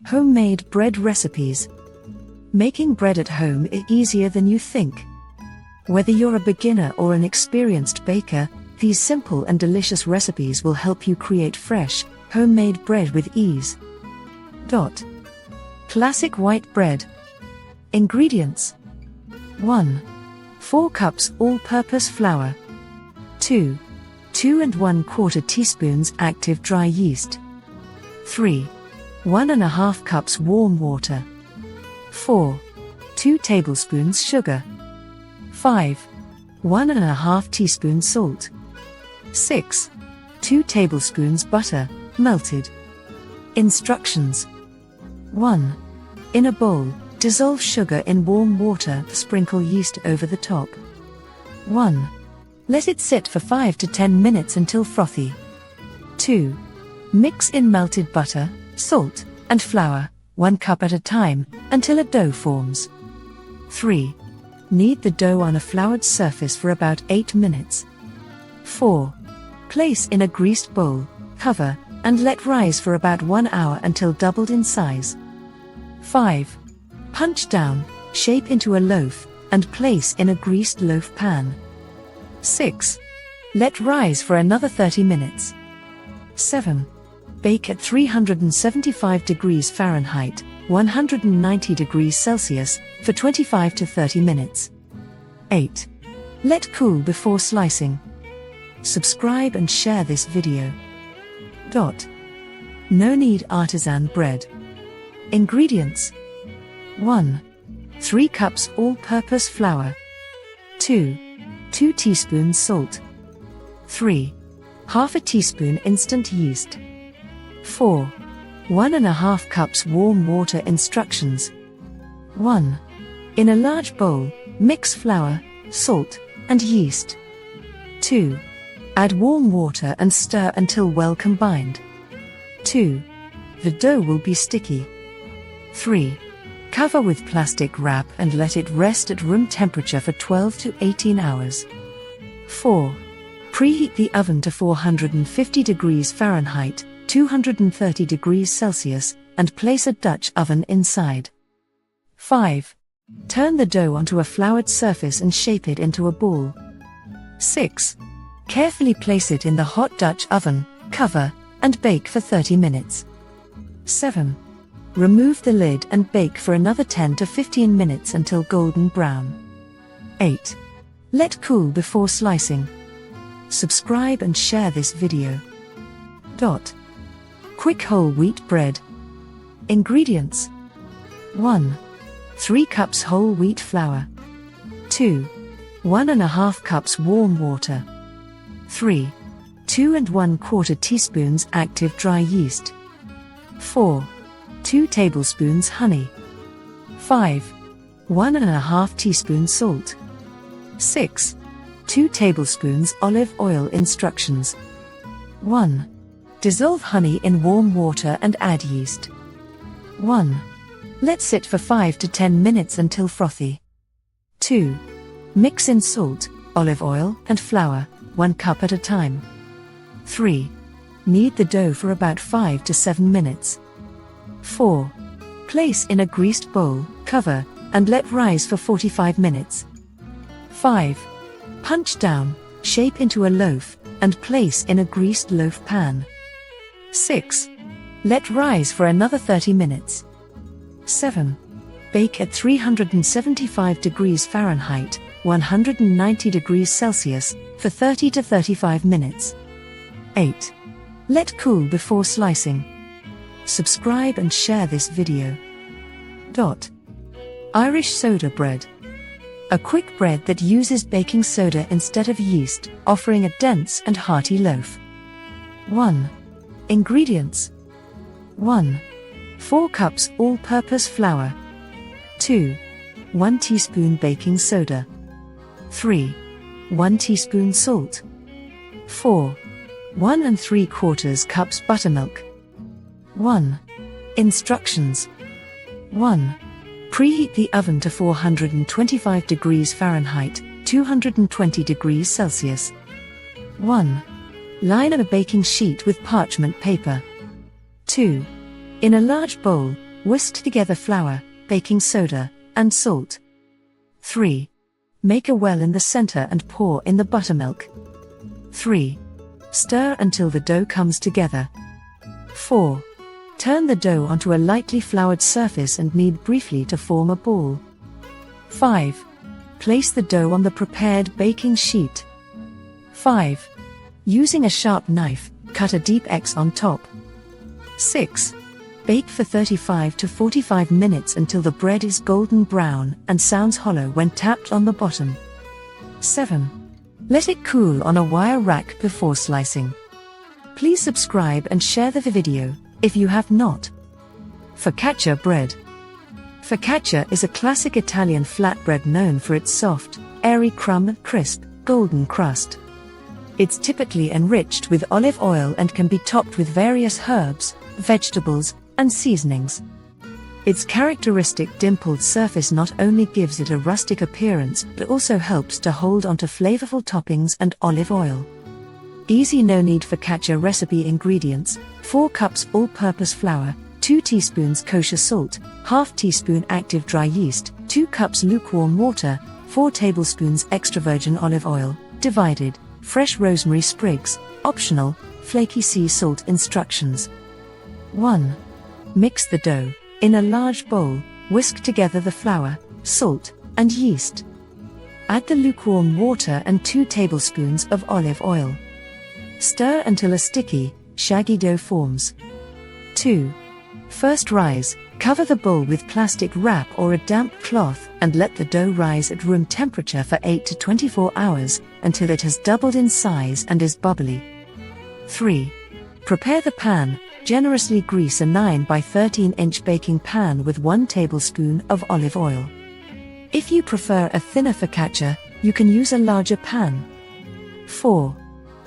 Homemade bread recipes. Making bread at home is easier than you think. Whether you're a beginner or an experienced baker, these simple and delicious recipes will help you create fresh, homemade bread with ease. Classic white bread. Ingredients: 1. 4 cups all-purpose flour. 2. 2 1/4 teaspoons active dry yeast. 3. 1 1/2 cups warm water. 4. 2 tablespoons sugar. 5. 1 1/2 teaspoons salt. 6. 2 tablespoons butter, melted. Instructions: 1. In a bowl, dissolve sugar in warm water, sprinkle yeast over the top. 1. Let it sit for 5 to 10 minutes until frothy. 2. Mix in melted butter, salt, and flour, 1 cup at a time, until a dough forms. 3. Knead the dough on a floured surface for about 8 minutes. 4. Place in a greased bowl, cover, and let rise for about 1 hour until doubled in size. 5. Punch down, shape into a loaf, and place in a greased loaf pan. 6. Let rise for another 30 minutes. 7. Bake at 375 degrees Fahrenheit, 190 degrees Celsius, for 25 to 30 minutes. 8. Let cool before slicing. Subscribe and share this video. No knead artisan bread. Ingredients: 1. 3 cups all-purpose flour. 2. 2 teaspoons salt. 3. Half a teaspoon instant yeast. 4. 1 1/2 cups warm water. Instructions: 1. In a large bowl, mix flour, salt, and yeast. 2. Add warm water and stir until well combined. 2. The dough will be sticky. 3. Cover with plastic wrap and let it rest at room temperature for 12 to 18 hours. 4. Preheat the oven to 450 degrees Fahrenheit, 230 degrees Celsius, and place a Dutch oven inside. 5. Turn the dough onto a floured surface and shape it into a ball. 6. Carefully place it in the hot Dutch oven, cover, and bake for 30 minutes. 7. Remove the lid and bake for another 10 to 15 minutes until golden brown. 8. Let cool before slicing. Subscribe and share this video. Quick whole wheat bread. Ingredients: 1. 3 cups whole wheat flour. 2. 1 1/2 cups warm water. 3. 2 1/4 teaspoons active dry yeast. 4. 2 tablespoons honey. 5. 1 1/2 teaspoons salt. 6. 2 tablespoons olive oil. Instructions: 1. Dissolve honey in warm water and add yeast. 1. Let sit for 5 to 10 minutes until frothy. 2. Mix in salt, olive oil, and flour, 1 cup at a time. 3. Knead the dough for about 5 to 7 minutes. 4. Place in a greased bowl, cover, and let rise for 45 minutes. 5. Punch down, shape into a loaf, and place in a greased loaf pan. 6. Let rise for another 30 minutes. 7. Bake at 375 degrees Fahrenheit, 190 degrees Celsius, for 30 to 35 minutes. 8. Let cool before slicing. Subscribe and share this video. Irish soda bread. A quick bread that uses baking soda instead of yeast, offering a dense and hearty loaf. 1. Ingredients: 1. 4 cups all-purpose flour. 2. 1 teaspoon baking soda. 3. 1 teaspoon salt. 4. 1 3/4 cups buttermilk. 1. Instructions: 1. Preheat the oven to 425 degrees Fahrenheit, 220 degrees Celsius. 1. Line a baking sheet with parchment paper. 2. In a large bowl, Whisk together flour, baking soda, and salt. 3. Make a well in the center and pour in the buttermilk. 3. Stir until the dough comes together. 4. Turn the dough onto a lightly floured surface and knead briefly to form a ball. 5. Place the dough on the prepared baking sheet. 5. Using a sharp knife, cut a deep X on top. 6. Bake for 35 to 45 minutes until the bread is golden brown and sounds hollow when tapped on the bottom. 7. Let it cool on a wire rack before slicing. Please subscribe and share the video if you have not. Focaccia bread. Focaccia is a classic Italian flatbread known for its soft, airy crumb, crisp, golden crust. It's typically enriched with olive oil and can be topped with various herbs, vegetables, and seasonings. Its characteristic dimpled surface not only gives it a rustic appearance but also helps to hold onto flavorful toppings and olive oil. Easy no-knead focaccia recipe ingredients: 4 cups all-purpose flour, 2 teaspoons kosher salt, ½ teaspoon active dry yeast, 2 cups lukewarm water, 4 tablespoons extra virgin olive oil, divided, fresh rosemary sprigs, optional, flaky sea salt. Instructions. 1. Mix the dough. In a large bowl, whisk together the flour, salt, and yeast. Add the lukewarm water and 2 tablespoons of olive oil. Stir until a sticky, shaggy dough forms. 2. First rise, cover the bowl with plastic wrap or a damp cloth and let the dough rise at room temperature for 8 to 24 hours until it has doubled in size and is bubbly. 3. Prepare the pan. Generously grease a 9 by 13-inch baking pan with 1 tablespoon of olive oil. If you prefer a thinner focaccia, you can use a larger pan. 4.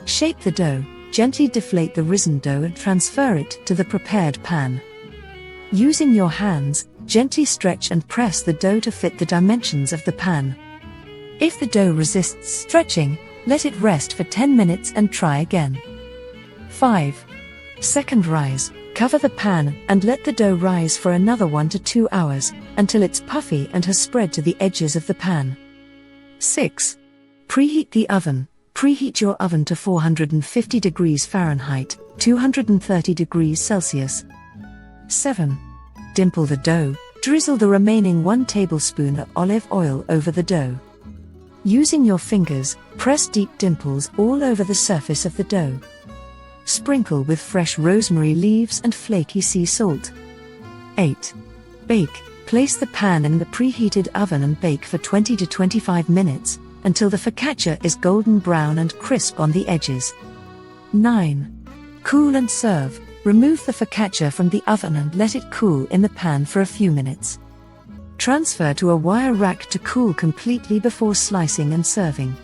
Shape the dough. Gently deflate the risen dough and transfer it to the prepared pan. Using your hands, gently stretch and press the dough to fit the dimensions of the pan. If the dough resists stretching, let it rest for 10 minutes and try again. 5. Second rise, cover the pan and let the dough rise for another 1 to 2 hours until it's puffy and has spread to the edges of the pan. 6. Preheat the oven. Preheat your oven to 450 degrees Fahrenheit, 230 degrees Celsius. 7. Dimple the dough. Drizzle the remaining 1 tablespoon of olive oil over the dough. Using your fingers, press deep dimples all over the surface of the dough. Sprinkle with fresh rosemary leaves and flaky sea salt. 8. Bake. Place the pan in the preheated oven and bake for 20 to 25 minutes until the focaccia is golden brown and crisp on the edges. 9. Cool and serve. Remove the focaccia from the oven and let it cool in the pan for a few minutes. Transfer to a wire rack to cool completely before slicing and serving.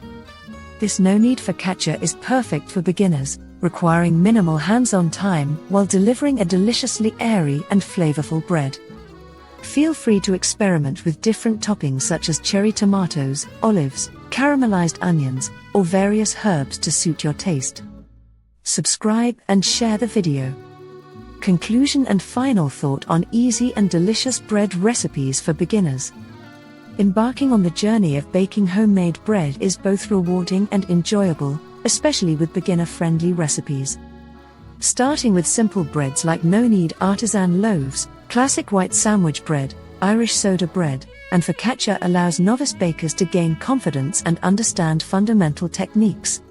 This no-knead focaccia is perfect for beginners, requiring minimal hands-on time while delivering a deliciously airy and flavorful bread. Feel free to experiment with different toppings such as cherry tomatoes, olives, caramelized onions, or various herbs to suit your taste. Subscribe and share the video. Conclusion and final thought on easy and delicious bread recipes for beginners. Embarking on the journey of baking homemade bread is both rewarding and enjoyable, especially with beginner-friendly recipes. Starting with simple breads like no-knead artisan loaves, classic white sandwich bread, Irish soda bread, and focaccia allows novice bakers to gain confidence and understand fundamental techniques.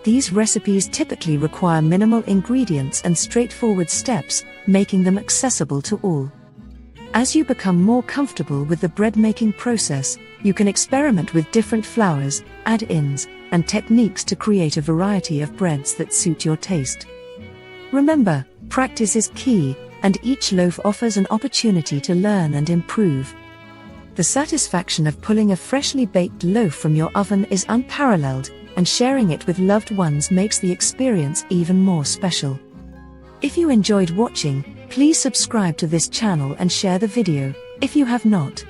These recipes typically require minimal ingredients and straightforward steps, making them accessible to all. As you become more comfortable with the bread-making process, you can experiment with different flours, add-ins, and techniques to create a variety of breads that suit your taste. Remember, practice is key, and each loaf offers an opportunity to learn and improve. The satisfaction of pulling a freshly baked loaf from your oven is unparalleled, and sharing it with loved ones makes the experience even more special. If you enjoyed watching, please subscribe to this channel and share the video, if you have not.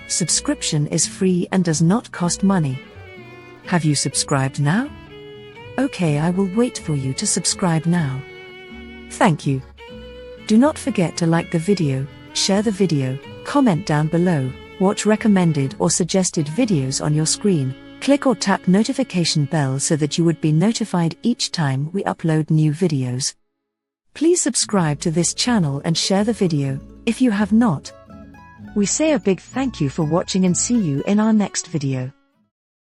Subscription is free and does not cost money. Have you subscribed now? Okay, I will wait for you to subscribe now. Thank you. Do not forget to like the video, share the video, comment down below, watch recommended or suggested videos on your screen, click or tap notification bell so that you would be notified each time we upload new videos. Please subscribe to this channel and share the video, if you have not. We say a big thank you for watching and see you in our next video.